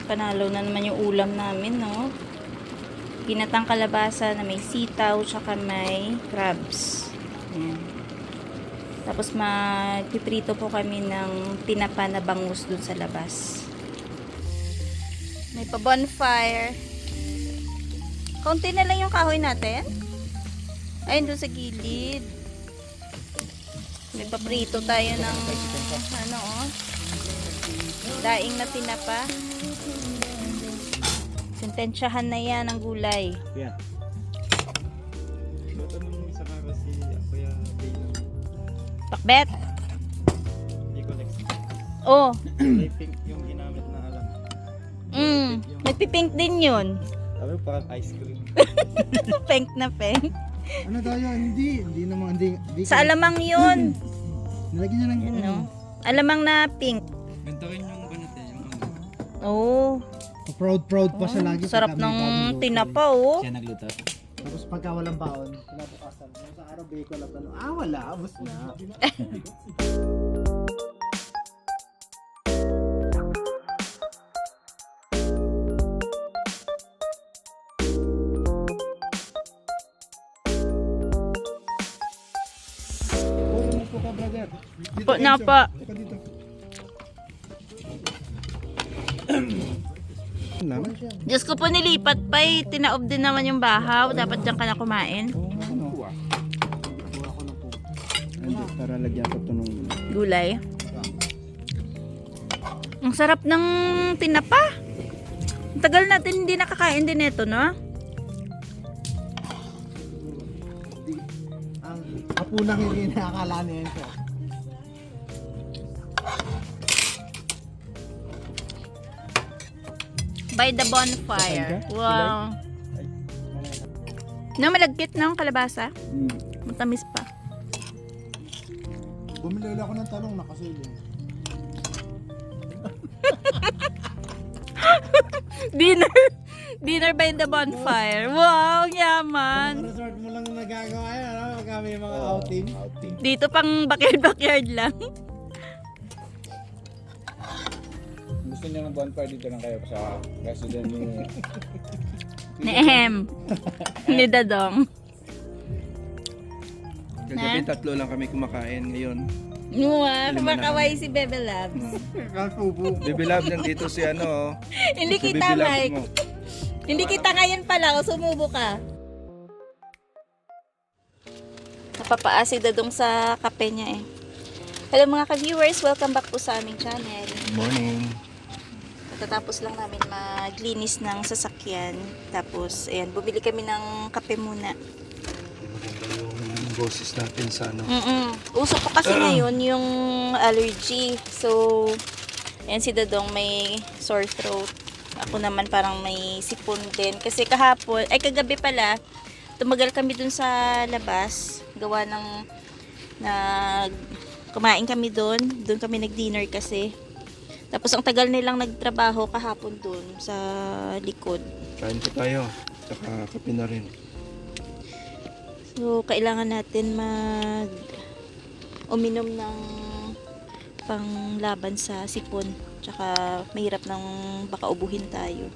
Panalo na naman yung ulam namin, no? Ginatang kalabasa na may sitaw, tsaka may crabs. Ayan. Tapos magpiprito po kami ng tinapa na bangus dun sa labas. May pa bonfire. Kaunti na lang yung kahoy natin. Ayun dun sa gilid. May paprito tayo ng ano, oh. Daing na tinapa. Sentensyahan na yan ang gulay. Yan. Matanong mo sa kaka si Kuya Dino. Pakbet? Hindi ko next. Oh. May pink yung ginamit na alam. Nagpipink din yun. Sabi ko parang ice cream. Pink na pink. Ano tayo? Hindi naman, hindi. Sa alamang yun. Nalagyan niya lang Yun, no? Alamang na pink. Ganito rin yung ganito yung Oh. Proud pa siya lagi. Sarap pagka may ng bagong luto. tinapa, oh. siya nagluto. Tapos pagka walang baon, kinabukasan. Sa araw, bacon lang tanong. Wala, abos na. Umupo ka, brother. Dito, Po na Enzo. pa. Dito, dito. Diyos ko po nilipat pa eh. Tinaob din naman yung bahaw. Dapat dyan ka na kumain. Kuha ko ng po. Para lagyan ko ito nung... Gulay. Ang sarap ng tinapa. Ang tagal natin hindi nakakain din ito, no? Ang hapunang hindi nakakala niya ito. By the bonfire. Wow. No, malagkit na ang kalabasa. Matamis pa. Bumili ako ng talong nakasiling. Dinner by the bonfire. Wow, yaman. Resort mo lang nagagawa yan, ano? Pagka may mga outing. Dito pang backyard lang. Gusto niya ng bonfire dito lang kayo sa resident ni Nehem. Ni Dadong. Kagabi tatlo lang kami kumakain ngayon. Wow, kumakaway si Bebe Labs. Kasubo. Baby Love nandito si ano. Hindi si kita, Baby Love Mike. mo. Hindi kita ngayon pala, o sumubo ka. Napapaas si Dadong sa kape niya eh. Hello mga ka-viewers, welcome back po sa aming channel. Good morning. Katatapos lang namin maglinis ng sasakyan. Tapos, ayan, bumili kami ng kape muna. Maganda yung boses natin sa ano. Uso po kasi ngayon yung allergy. So, ayan si Dadong may sore throat. Ako naman parang may sipon din. Kasi kahapon, ay kagabi pala, tumagal kami dun sa labas. Gawa ng, kumain kami dun. Dun kami nag-dinner kasi. Tapos ang tagal nilang nagtrabaho kahapon dun sa likod. Kain po tayo. Saka kape na rin. So, kailangan natin uminom ng panglaban sa sipon. Tsaka mahirap nang baka ubuhin tayo.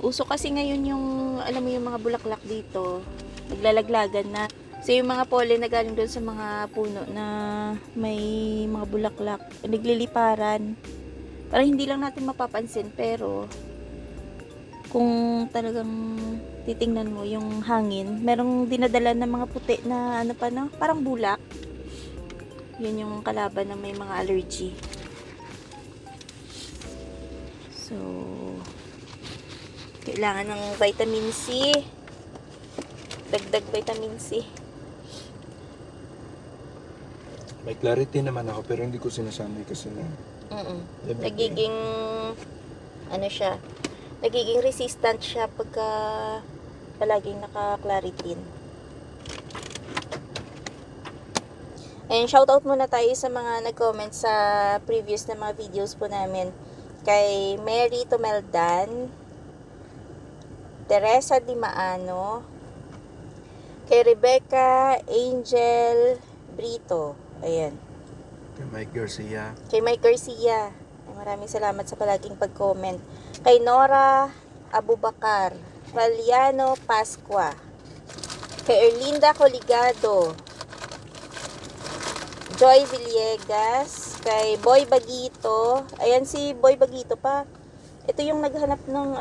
Uso kasi ngayon yung, alam mo yung mga bulaklak dito, naglalaglagan na. So, yung mga pollen na galing doon sa mga puno na may mga bulaklak, nagliliparan. Parang hindi lang natin mapapansin, pero kung talagang titingnan mo yung hangin, merong dinadala ng mga puti na ano pa no, parang bulak. Yun yung kalaban ng may mga allergy. So, kailangan ng vitamin C. Dagdag vitamin C. May clarity naman ako pero hindi ko sinasanay kasi na. Nagiging ano siya, nagiging resistant siya pagka palaging naka-claritin. And shoutout muna tayo sa mga nag-comment sa previous na mga videos po namin. Kay Mary Tumeldan, Teresa Di Maano, kay Rebecca Angel Brito. Ayan. Kay Mike Garcia. Kay Mike Garcia. Maraming salamat sa palaging pag-comment. Kay Nora Abubakar, Valiano Pasqua, kay Erlinda Coligado, Joy Villegas, kay Boy Bagito. Ayan si Boy Bagito pa. Ito yung naghanap ng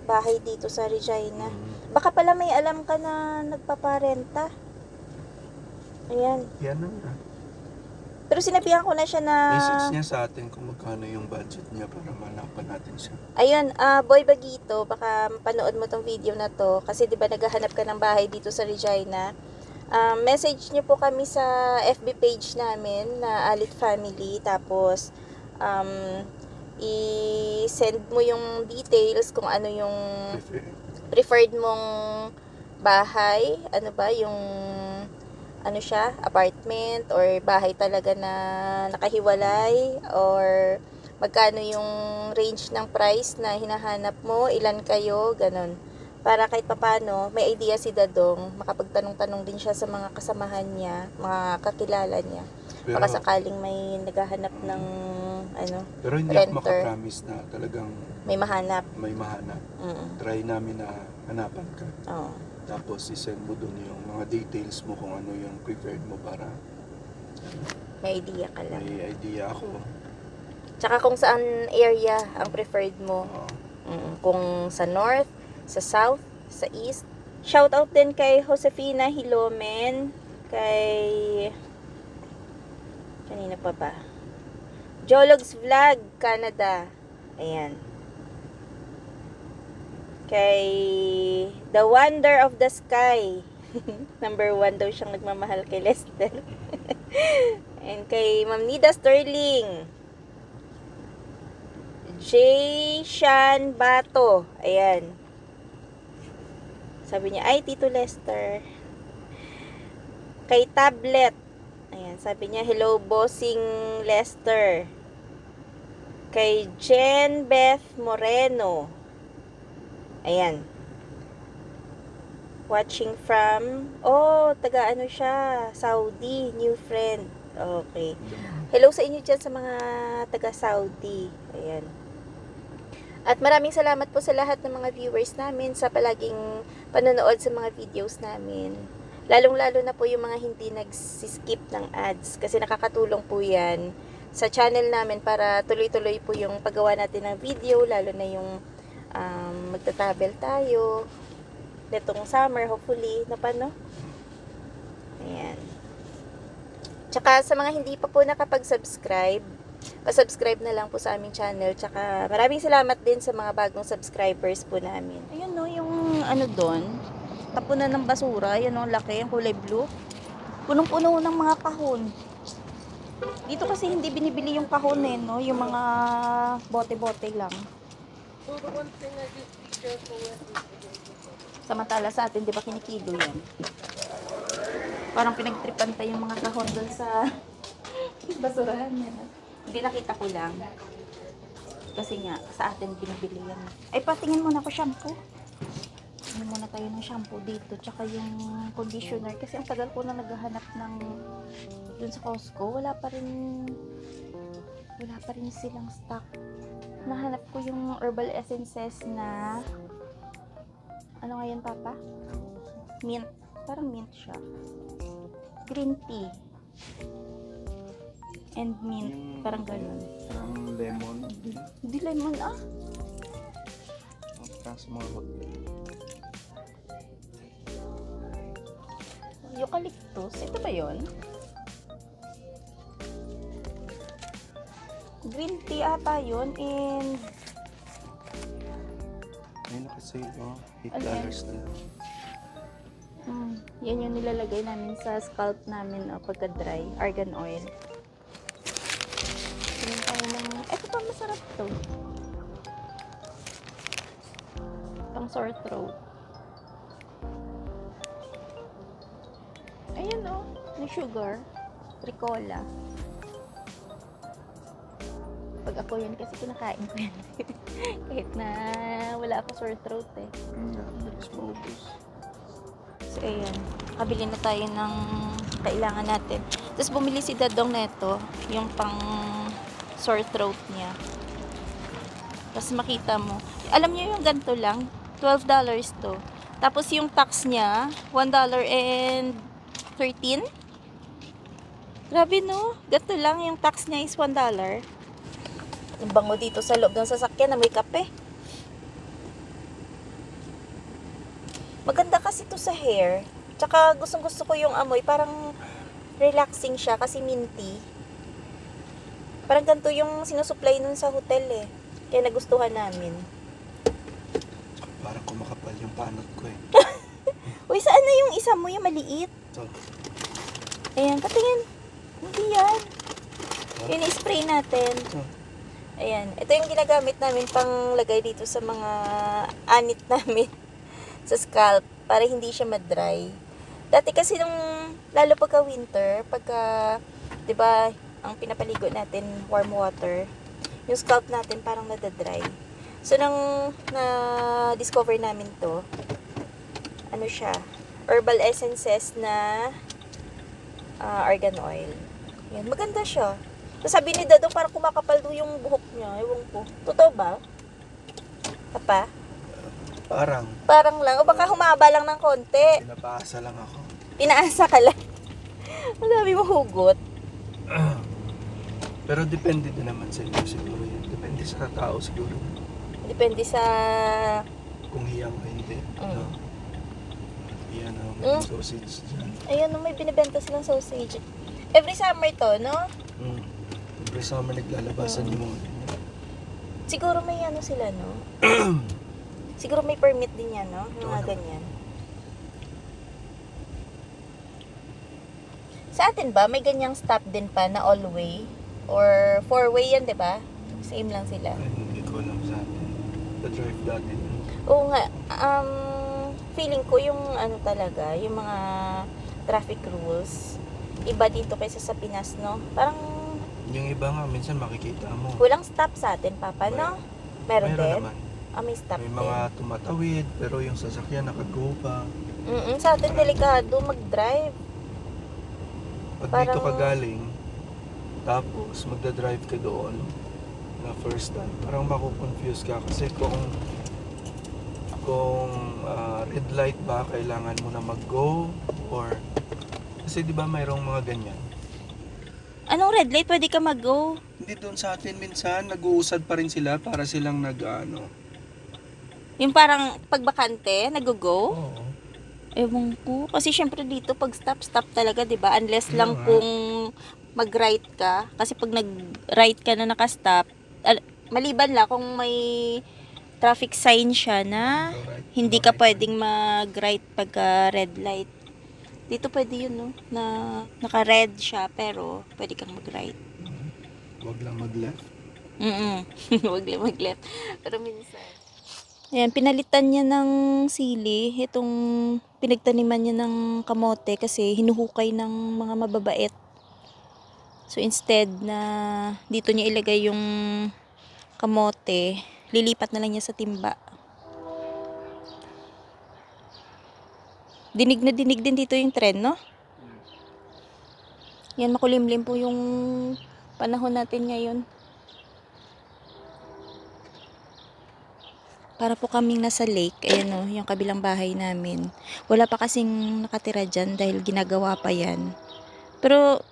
bahay dito sa Regina. Baka pala may alam ka na nagpaparenta. Ayan. Yan na nga. Pero sinabihan ko na siya na... Message niya sa atin kung magkano yung budget niya para manapan natin siya. Ayun, Boy Bagito, baka panood mo tong video na to. Kasi di ba naghahanap ka ng bahay dito sa Regina. Message niyo po kami sa FB page namin na Alit Family. Tapos, i-send mo yung details kung ano yung preferred mong bahay. Ano ba, yung ano siya, apartment or bahay talaga na nakahiwalay, or magkano yung range ng price na hinahanap mo, ilan kayo, ganun. Para kahit papano, may idea si Dadong, makapagtanong-tanong din siya sa mga kasamahan niya, mga kakilala niya. Pero, Baka sakaling may naghahanap ng pero hindi ako renter. makapromise na talagang May mahanap. may mahanap. Mm. Try namin na hanapan ka. Oo. Tapos isend mo dun yung mga details mo kung ano yung preferred mo para May idea ka lang. may idea ako. Tsaka kung saan area ang preferred mo. Oo. Kung sa north, sa south, sa east. Shoutout din kay Josefina Hilomen, kay kanina pa ba? Jologs Vlog, Canada. Ayan. Kay The Wonder of the Sky. Number 1 daw siyang nagmamahal kay Lester. And kay Ma'am Nida Sterling. Jay Shan Bato. Ayan. Sabi niya, ay, Tito Lester. Kay Tablet. Ayan, sabi niya, hello, Bossing Lester. Kay Jen Beth Moreno. Ayan. Watching from, taga ano siya, Saudi, new friend. Okay. Hello sa inyo dyan sa mga taga Saudi. Ayan. At maraming salamat po sa lahat ng mga viewers namin sa palaging panonood sa mga videos namin. Lalong-lalo na po yung mga hindi nagsiskip ng ads kasi nakakatulong po yan sa channel namin para tuloy-tuloy po yung paggawa natin ng video, lalo na yung magta-travel tayo netong summer, hopefully, na paano? Ayan. Tsaka sa mga hindi pa po nakapag-subscribe, pa-subscribe na lang po sa aming channel. Tsaka maraming salamat din sa mga bagong subscribers po namin. Ayun no, yung ano doon, tapunan ng basura, yan o, laki, yung kulay blue. Punong-puno ng mga kahon. Dito kasi hindi binibili yung kahon no, yung mga bote-bote lang. Samantala sa atin, di ba kinikilo yan? Parang pinagtripan tayo yung mga kahon doon sa basurahan yan. Hindi, nakita ko lang. Kasi nga, sa atin binibili yan. Ay, patingin muna ako shampoo. Tingin muna tayo ng shampoo dito. Tsaka yung conditioner. Kasi ang tagal ko na naghahanap ng dun sa Costco. Wala pa rin silang stock. Nahanap ko yung herbal essences na ano nga yan, Papa? Mint. Parang mint siya. Green tea. And mint. Parang ganun. Parang lemon din. Hindi lemon Parang sa mga hotel. Eucalyptus. Ito ba yun? Green tea ata yun. And May nakasave $8 Ano yan? na lang. yan yung nilalagay namin sa scalp namin pagka-dry. Argan oil. Tingnan tayo ng... Ito pa, masarap to. Pang sore throat. Ayan may sugar. Tricola. Pag ako yun kasi kinakain ko yan. Kahit na wala ako sore throat Bilis maubos. So, ayan. Kabili na tayo ng kailangan natin. Tapos bumili si Dadong neto, yung pang sore throat niya. Tapos makita mo. Alam niyo yung ganito lang, $12 to. Tapos yung tax niya, $1.13. Grabe no, ganito lang yung tax niya is $1. Ang bango dito sa loob ng sasakyan na may kape. Maganda kasi to sa hair. Tsaka gustong gusto ko yung amoy, parang relaxing siya kasi minty. Parang ganito yung sinusupply nun sa hotel eh. Kaya nagustuhan namin. Parang kumakapal yung panot ko eh. Uy, saan na yung isa mo? Yung maliit? So, Ayan, patingin. Hindi yan. Yun, i-spray natin. Ayan. Ito yung ginagamit namin pang lagay dito sa mga anit namin sa scalp para hindi siya ma-dry. Dati kasi nung, lalo pagka winter, pagka, di ba, ang pinapaligo natin, warm water, yung scalp natin parang nadadry. So, nang na-discover namin to, ano siya, herbal essences na argan oil. Yan, maganda siya. So, sabi ni Dado, parang kumakapal doon yung buhok niya. Ewan ko. Totoo ba? Papa? parang Lang. O baka humaba lang ng konti. pinapaasa lang ako. Pinaasa ka lang. Ang dami mo hugot. Pero depende din naman sa inyo siguro yun. Depende sa tao siguro. Depende sa... Kung hiyang o hindi. Mm. No? Yan o, Mm. sausage dyan. Ayun, no, may binibenta silang sausage. Every summer to, no? Every summer naglalabasan yung mga ganyan. Siguro may ano sila, no? Siguro may permit din yan, no? Yung mga Oo naman. ganyan. Sa atin ba, may ganyang stop din pa na all-way? Or four-way yan, di ba? Same lang sila. Ay, hindi ko alam sa atin. The drive dati. Oo nga, feeling ko yung ano talaga, yung mga traffic rules, iba dito kaysa sa Pinas, no? Parang Yung iba nga, minsan makikita mo. walang stop sa atin, Papa, no? Meron din? naman. May stop May din. mga tumatawid, pero yung sasakyan naka-go pa. Sa atin, delikado mag-drive. Pag dito Parang- ka galing, tapos magdadrive ka doon na first time, parang makukonfuse ka kasi kung red light ba, kailangan mo na mag-go or kasi di ba mayroong mga ganyan. Anong red light? Pwede ka mag-go. Hindi doon sa atin minsan, nag-uusad pa rin sila para silang Yung parang pagbakante, nag-go. Oo. Ewan ko. Kasi syempre dito, pag stop talaga, di ba? Unless Yun lang nga. kung mag-right ka. Kasi pag nag-right ka na nakastop, maliban lang kung may traffic sign siya na hindi ka pwedeng mag-right pagka red light. Dito pwede yun, no? Na naka-red siya, pero pwede kang mag-right. Huwag lang mag-left. Huwag lang mag-left. Pero minsan. Ayan, pinalitan niya ng sili. Itong pinagtaniman niya ng kamote kasi hinuhukay ng mga mababait. So instead na dito niya ilagay yung kamote, lilipat na lang niya sa timba. Dinig na dinig din dito yung tren, no? Yan, makulimlim po yung panahon natin ngayon. Para po kaming nasa lake, ayan o, yung kabilang bahay namin. Wala pa kasing nakatira dyan dahil ginagawa pa yan. Pero,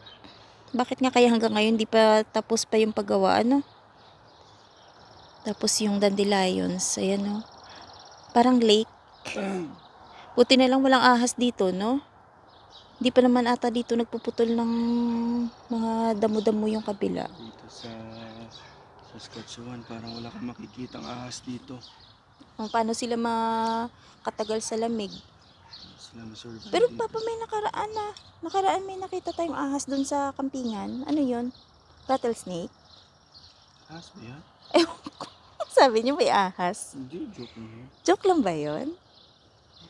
bakit nga kaya hanggang ngayon di pa tapos pa yung paggawa, ano? Tapos yung dandelions, ayan o. Parang lake. Buti na lang walang ahas dito, no? Di pa naman ata dito nagpuputol ng mga damo-damo yung kabila. Dito sa Saskatchewan, parang wala kang makikitang ahas dito. Kung paano sila makatagal sa lamig. Sila masurvive Pero dito. Papa, may nakaraan may nakita tayong ahas dun sa kampingan. Ano yun? Rattlesnake? Ahas ba yan? Sabi niyo may ahas. Hindi, joke lang yun. Joke lang ba yun?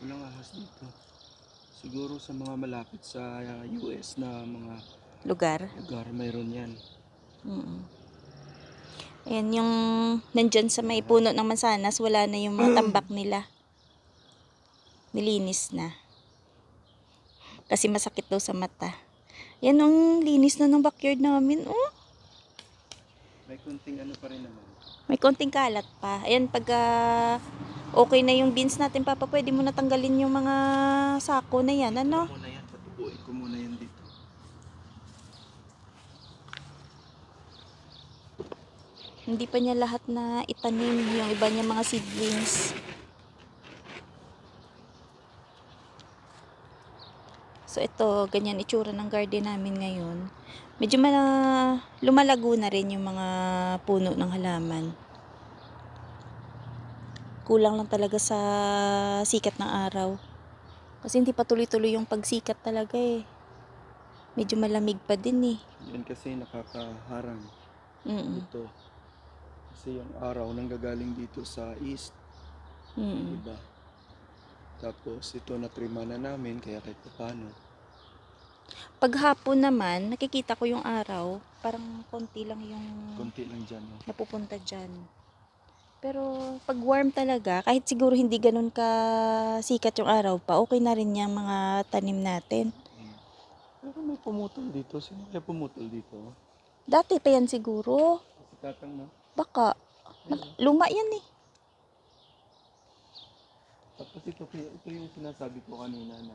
Walang ahas dito. Siguro sa mga malapit sa US na mga Lugar. lugar, mayroon yan. Ayan, yung nandyan sa may puno ng mansanas, wala na yung mga tambak nila. Nilinis na. Kasi masakit daw sa mata. Yan ang linis na ng backyard namin. Oh. May kunting ano pa rin naman. May konting kalat pa. Ayan, pagka okay na yung beans natin, Papa, pwede mo na tanggalin yung mga sako na yan, ano? Muna yan, patubuin ko muna yan dito. Hindi pa niya lahat na itanim yung iba niya mga seedlings. So ito, ganyan itsura ng garden namin ngayon. Medyo lumalago na rin yung mga puno ng halaman. Kulang lang talaga sa sikat ng araw. Kasi hindi pa tuloy-tuloy yung pagsikat talaga eh. Medyo malamig pa din eh. Yan kasi nakakaharang Mm. dito. Kasi yung araw nanggagaling dito sa east, Mm. diba? Tapos ito natrima na namin kaya kahit paano. Pag hapon naman, nakikita ko yung araw, parang konti lang yung Konti lang dyan. No? napupunta dyan. Pero pag warm talaga, kahit siguro hindi ganun ka sikat yung araw pa, okay na rin yung mga tanim natin. Pero may pumutol dito. Sino kaya pumutol dito? Dati pa yan siguro. Si Tatang no? Baka. Luma yan eh. Tapos ito yung sinasabi ko kanina na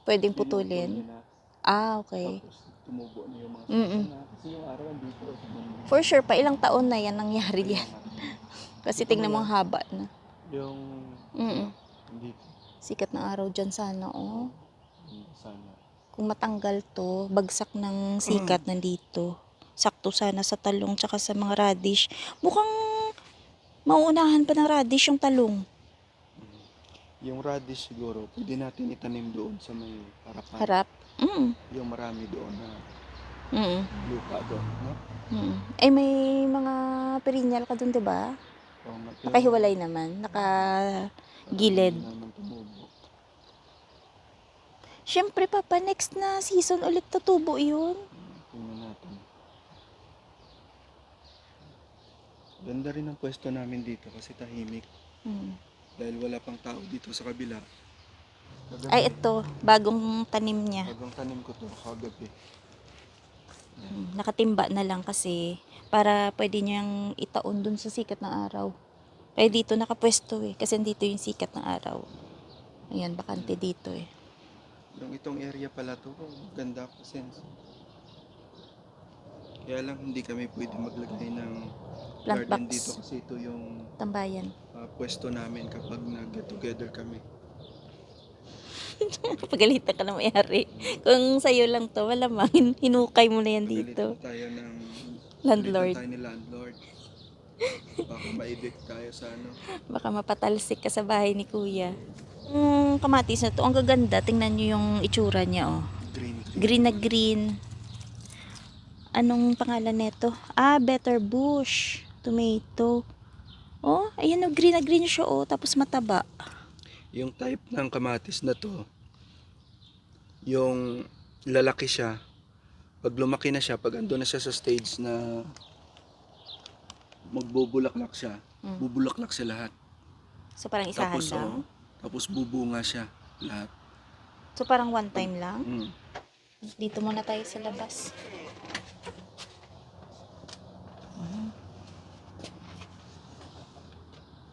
Pwedeng pinutol putulin. niya na, Ah, okay. tapos tumubo na yung mga Mm-mm. sasana. Kasi yung araw dito. For sure, pa ilang taon na yan nangyari yan. Kasi tingnan mo ang haba na. Yung Mm-mm. dito. Sikat na araw dyan sana, oh. Sana. Kung matanggal to, bagsak ng sikat nandito. Sakto sana sa talong tsaka sa mga radish. Mukhang mauunahan pa ng radish yung talong. Yung radish siguro, pwede natin itanim doon sa may harapan. Harap. Mm. Yung marami doon na Mm. lupa doon. No? Mm. Eh, may mga perennial ka dun, diba? So, Nakahiwalay naman. Nakagilid. Hindi naman tumubo. Siyempre, Papa, next na season ulit tutubo yun. Tingnan natin. Ganda rin ang pwesto namin dito kasi tahimik. Mm. Dahil wala pang tao dito sa kabila. Ay, ito. Bagong tanim niya. Bagang tanim ko to kagabi. Nakatimba na lang kasi para pwede niyang itaon dun sa sikat ng araw. Kaya dito nakapwesto eh. Kasi dito yung sikat ng araw. Ayan, bakante dito eh. Yung itong area pala to, ganda ko sense. Kaya lang hindi kami pwede maglagay ng Plant garden box. dito kasi ito yung Tambayan. pwesto namin kapag nag-get together kami. Pagalitan ka na may-ari. Kung sa'yo lang to, malamang hinukay mo na yan dito. Pagalitan tayo ng Landlord. pagalitan tayo ni landlord. Baka ma-evict tayo sa ano. Baka mapatalsik ka sa bahay ni Kuya. Yung kamatis na to, ang gaganda. Tingnan nyo yung itsura niya, oh. Green. Green na green. Anong pangalan nito? Ah, Better Bush Tomato. Oh, ayan oh, green na green siya, oh. Tapos mataba. Yung type ng kamatis na to, yung lalaki siya, pag lumaki na siya, pag ando na siya sa stage na magbubulaklak siya, bubulaklak siya lahat. So, parang isahan Tapos, lang. tapos bubunga siya lahat. So, parang one time lang. Mm. Dito muna tayo sa labas.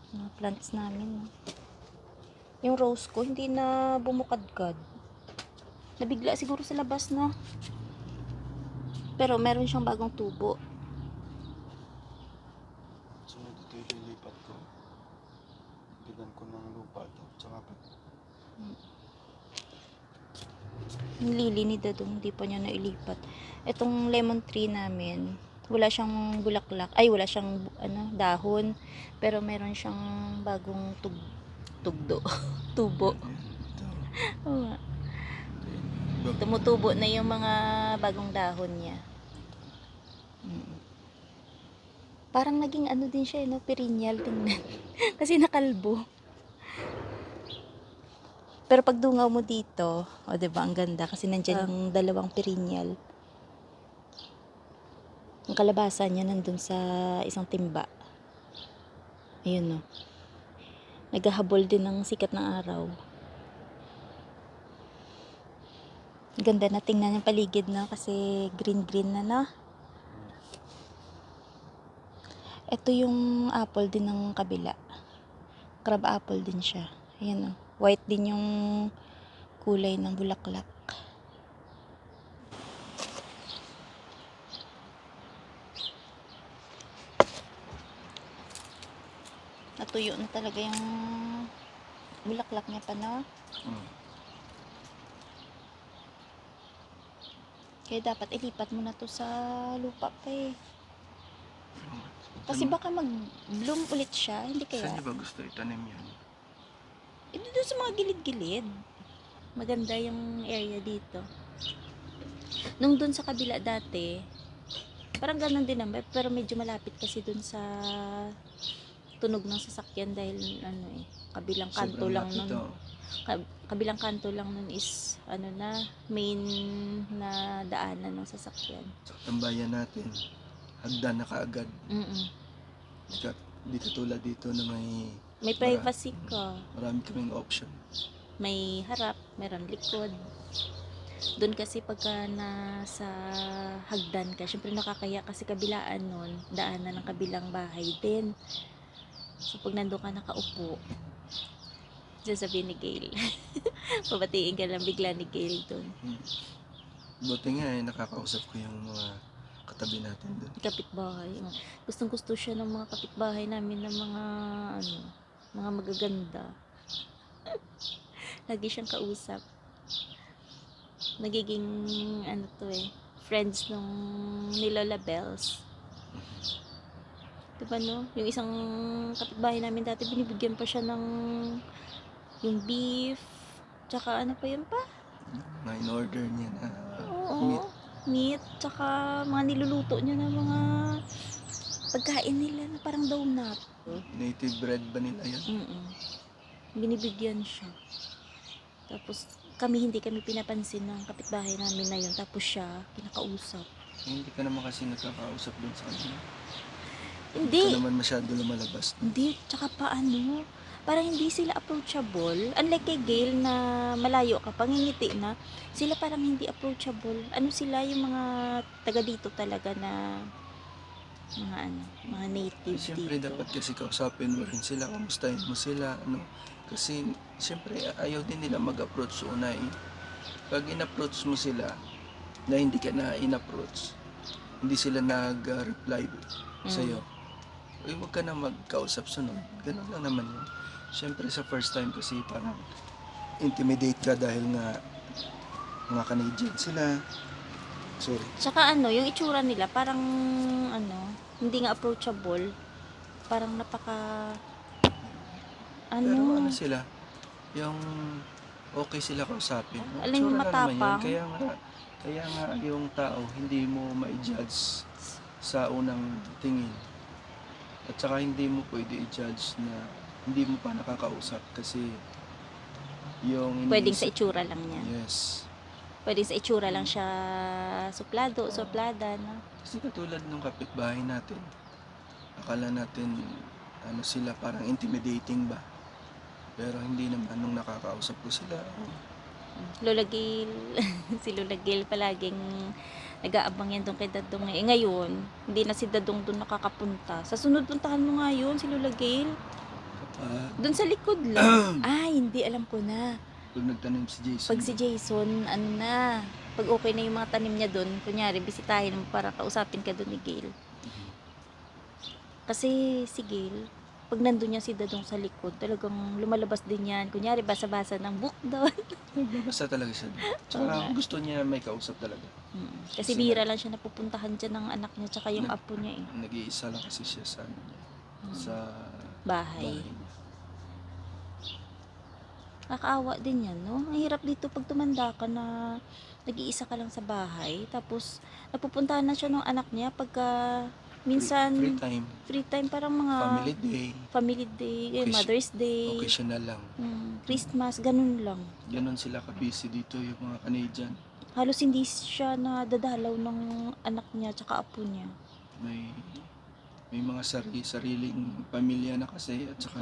Mga plants namin. Oh. Yung rose ko, hindi na bumukadkad. Nabigla siguro sa labas, no? Pero meron siyang bagong tubo. Sunod ito yung lilipat ko. Tignan ko ng lupa ito. Tsaka pa. Yung lili ni Dadong, hindi pa niya nailipat. Itong lemon tree namin, wala siyang bulaklak. Ay, wala siyang dahon. Pero meron siyang bagong tugdo. Tubo. Ito. Oo nga. Ito. Tumutubo na yung mga bagong dahon niya. Parang naging ano din siya, no? Perennial, tingnan. Kasi nakalbo. Pero pag dungaw mo dito, o diba, ang ganda. Kasi nandyan yung dalawang perennial. Ang kalabasa niya nandun sa isang timba. Ayun, no. Naghahabol din ng sikat ng araw. Ganda na tingnan yung paligid na kasi green-green na, no? Ito yung apple din ng kabila. Crab apple din siya. Ayan o. White din yung kulay ng bulaklak. Natuyo na talaga yung bulaklak niya pa, no? Kaya dapat ilipat mo na to sa lupa pa eh. Kasi baka mag-bloom ulit siya, hindi kaya? Saan niyo ba gusto itanim yan? Ito doon sa mga gilid-gilid. Maganda yung area dito. Nung doon sa kabila dati, parang ganun din naman, pero medyo malapit kasi doon sa tunog ng sasakyan dahil ano eh, kabilang kanto Sobrang lang lapit, nun. oh. Kabilang kanto lang nun is ano na, main na daanan ng sasakyan. Sa tambayan natin, hagdan na kaagad. Mm-mm. Di katulad dito na May privacy ka. marami kaming option. May harap, meron likod. Doon kasi pagka nasa hagdan ka, syempre nakakaya kasi kabilaan nun, daanan ng kabilang bahay din. So pag nandun ka nakaupo, sasabihin ni Gail, pabatiin ka lang bigla ni Gail doon. Buti nga eh, nakakausap ko yung mga katabi natin doon. Kapitbahay. Gustong gusto siya ng mga kapitbahay namin ng mga ano, mga magaganda. Lagi siyang kausap. Nagiging ano to eh, friends nung ni Lola Bells. Diba no? Yung isang kapitbahay namin dati, binibigyan pa siya ng yung beef, tsaka ano pa yun pa? Na in-order niya na Oo, meat, tsaka mga niluluto niya na mga pagkain nila na parang donut. native bread ba nila yan? Binibigyan siya. Tapos hindi kami pinapansin ng kapitbahay namin na yun. Tapos siya, kinakausap. Hindi ka naman kasi nakakausap doon sa kanila. Hindi, Hindi ka naman masyado lumalabas. hindi, tsaka paano, parang hindi sila approachable. Unlike kay Gail na malayo ka, pangingiti na, sila parang hindi approachable. Ano sila, yung mga taga dito talaga na mga ano, mga native Siyempre dito. dapat kasi kausapin mo rin sila, kamustahin mo sila, ano. Kasi siyempre ayaw din nila mag-approach so unay. Pag in-approach mo sila na hindi ka na in-approach, hindi sila nag-reply sa'yo. Eh, huwag ka na magkausap sunod. Ganun lang naman yun. Siyempre sa first time kasi parang intimidate ka dahil nga mga Canadian sila. Sorry. Tsaka ano, yung itsura nila parang ano, hindi nga approachable. Parang napaka Pero ano sila, yung okay sila kausapin. Yung Alam mo, itsura lang naman matapang. yun. Kaya nga yung tao hindi mo ma-judge sa unang tingin. At saka hindi mo pwede i-judge na hindi mo pa nakakausap kasi yung pwedeng sa itsura lang niya. Yes. Pwedeng sa itsura lang siya suplada, no? Kasi katulad ng kapitbahay natin, akala natin ano sila parang intimidating ba? Pero hindi naman nung nakakausap ko sila. Lola Gail, si Lola Gail palaging nag-aabang yan doon kay Dadong. Eh ngayon, hindi na si Dadong doon nakakapunta. Sa sunod puntahan mo nga yun, si Lola Gail. Doon sa likod lang. Ay, hindi, alam ko na. Pag nagtanim si Jason. Pag si Jason, ano na, pag okay na yung mga tanim niya doon, kunyari, bisitahin mo para kausapin ka doon ni Gail. Kasi si Gail, pag nandun niya si Dadong sa likod, talagang lumalabas din yan. Kunyari, basa-basa ng book doon. Basta talaga siya. Tsaka gusto niya may kausap talaga. Kasi bihira lang siya napupuntahan dyan ng anak niya, tsaka yung apo niya eh. Nag-iisa lang kasi siya sa ano niya. Sa Bahay. bahay niya. Nakakaawa din yan, no? Ang hirap dito pag tumanda ka na nag-iisa ka lang sa bahay. Tapos, napupuntahan na siya ng anak niya pagka minsan Free time. parang mga Family day. Mother's Day, Occasional lang. Christmas, ganun lang. Ganun sila ka-busy dito yung mga Canadian. Halos hindi siya nadadalaw ng anak niya tsaka apo niya. May mga sariling pamilya na kasi at saka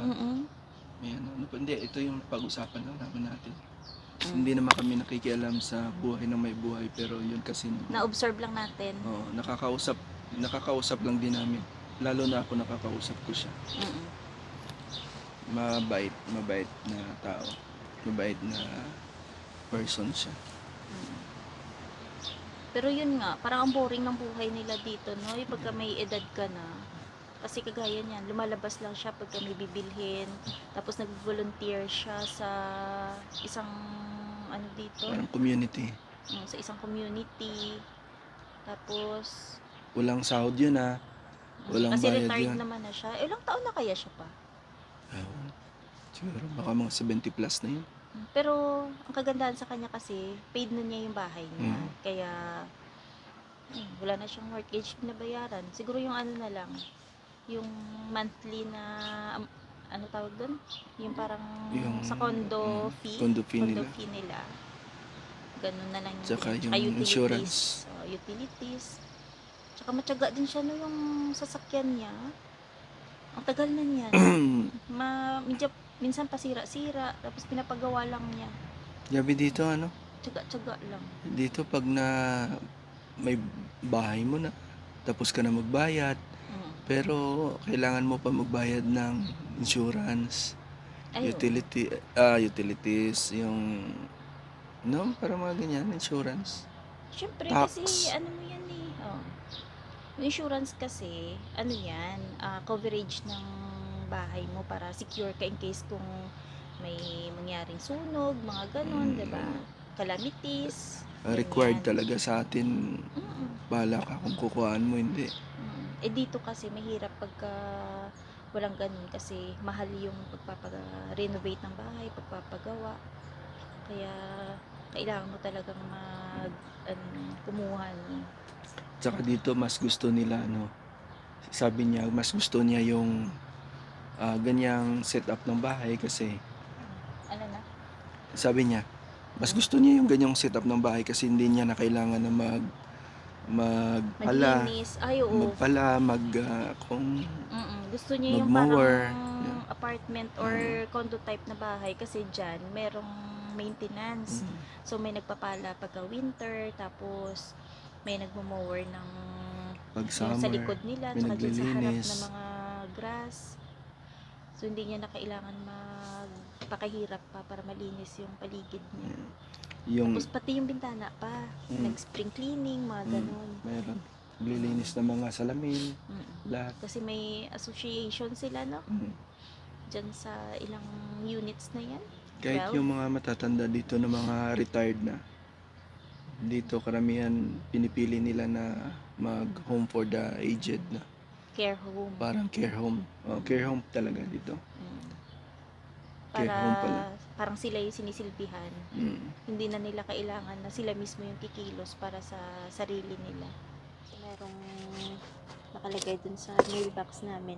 may ano pa, hindi, ito yung pag-usapan lang naman natin. Hindi naman kami nakikialam sa buhay ng may buhay pero yun kasi Na-observe lang natin. nakakausap lang din namin. lalo na ako nakakausap ko siya. Mm-mm. Mabait na tao. Mabait na person siya. Pero yun nga, parang ang boring ng buhay nila dito, no? Yung pagka may edad ka na, kasi kagaya niyan, lumalabas lang siya pagka may bibilhin, tapos nag-volunteer siya sa isang, ano dito, Parang community. sa isang community, tapos, Walang sahod yun ah. Walang kasi bayad retired yun. naman na siya. Ilang taon na kaya siya pa? Ewan. Siguro baka mga 70 plus na yun. Pero, ang kagandahan sa kanya kasi, paid na niya yung bahay niya. Mm. Kaya, wala na siyang mortgage na bayaran. Siguro yung ano na lang, yung monthly na, ano tawag doon? Yung parang Yung, sa condo fee. condo fee nila. Fee nila. Ganun na lang yung, Tsaka yung utilities. insurance. So, utilities. Tsaka matyaga din siya no yung sasakyan niya. Ang tagal na niyan. Minsan pasira-sira, tapos pinapagawa lang niya. Gabi dito ano? Tsaga-tsaga lang. Dito pag na may bahay mo na, tapos ka na magbayad, pero kailangan mo pa magbayad ng insurance, Ayun. utilities, yung no, para mga ganyan, insurance. Siyempre, Tax. kasi ano mo yan eh. Oh. Yung insurance kasi, ano yan, coverage ng bahay mo para secure ka in case kung may mangyaring sunog, mga ganon, diba? Calamities. Required ganyan. talaga sa atin, Mm-mm. bahala ka kung kukuhaan mo, hindi. Eh dito kasi mahirap pagka walang ganun kasi mahal yung pagpapa-renovate ng bahay, pagpapagawa. Kaya kailangan mo talagang kumuha ng Tsaka dito mas gusto nila ano, sabi niya mas gusto niya yung ganyang setup ng bahay kasi ano na? sabi niya mas gusto niya yung ganyang setup ng bahay kasi hindi niya na kailangan na magpala, Maglinis. Ay, oo. kung Gusto niya yung mag-mower. parang Yeah. apartment or condo type na bahay kasi dyan merong maintenance. So may nagpapala pagka winter, tapos may nagmo-mower ng pag yung sa summer, likod nila, may tsaka dyan sa harap naglilinis. ng mga grass. So hindi niya na kailangan magpakahirap pa para malinis yung paligid niya. Yung Tapos pati yung bintana pa, nag-spring cleaning, mga ganun. meron naglilinis ng mga salamin, Mm. lahat. Kasi may association sila, no? Dyan sa ilang units na yan. Kahit Well, yung mga matatanda dito na mga retired na, dito karamihan pinipili nila na mag home for the aged na. care home. Parang care home. Care home talaga dito. Care home pala. Parang sila yung sinisilbihan. Mm. Hindi na nila kailangan na sila mismo yung kikilos para sa sarili nila. So, merong nakalagay dun sa mailbox namin.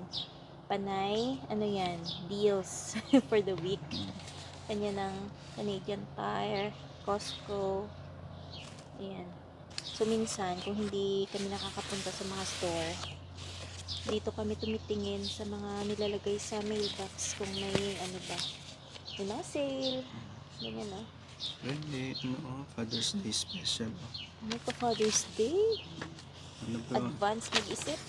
Panay, ano yan, deals for the week. Kanya ng Canadian Tire, Costco. Ayan. So, minsan, kung hindi kami nakakapunta sa mga store, dito kami tumitingin sa mga nilalagay sa mailbox kung may ano ba. Yung mga sale. Ganyan, no? Pwede, Father's Day special. Ano pa Father's Day? Ano ba? Advance mag-isip.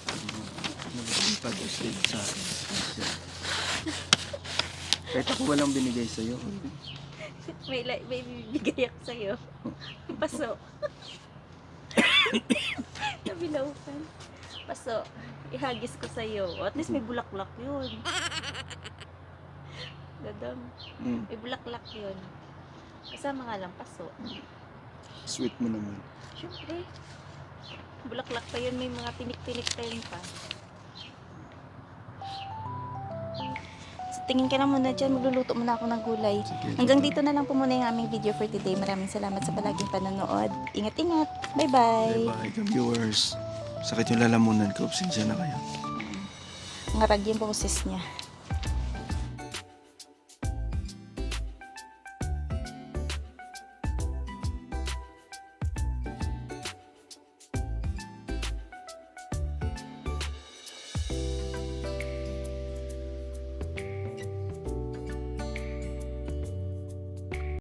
Ano ba yung Father's Day sa akin? Special. Kahit ako walang binigay sa'yo. may bibigay ako sa'yo. Paso. Nabilaukan. Paso. Ihagis ko sa'yo. At least may bulaklak yun. Dadam. May bulaklak yun. Kasama nga lang paso. Sweet mo naman. Siyempre. Bulaklak pa yun. May mga tinik-tinik pa yun pa. So, tingin ka na muna dyan. Magluluto muna ako ng gulay. Hanggang dito na lang po muna yung aming video for today. Maraming salamat sa palaging panonood. Ingat-ingat. Bye-bye. Bye-bye ka viewers. Sakit yung lalamunan ko. Obsensya na kayo. Ngarag yung boses niya.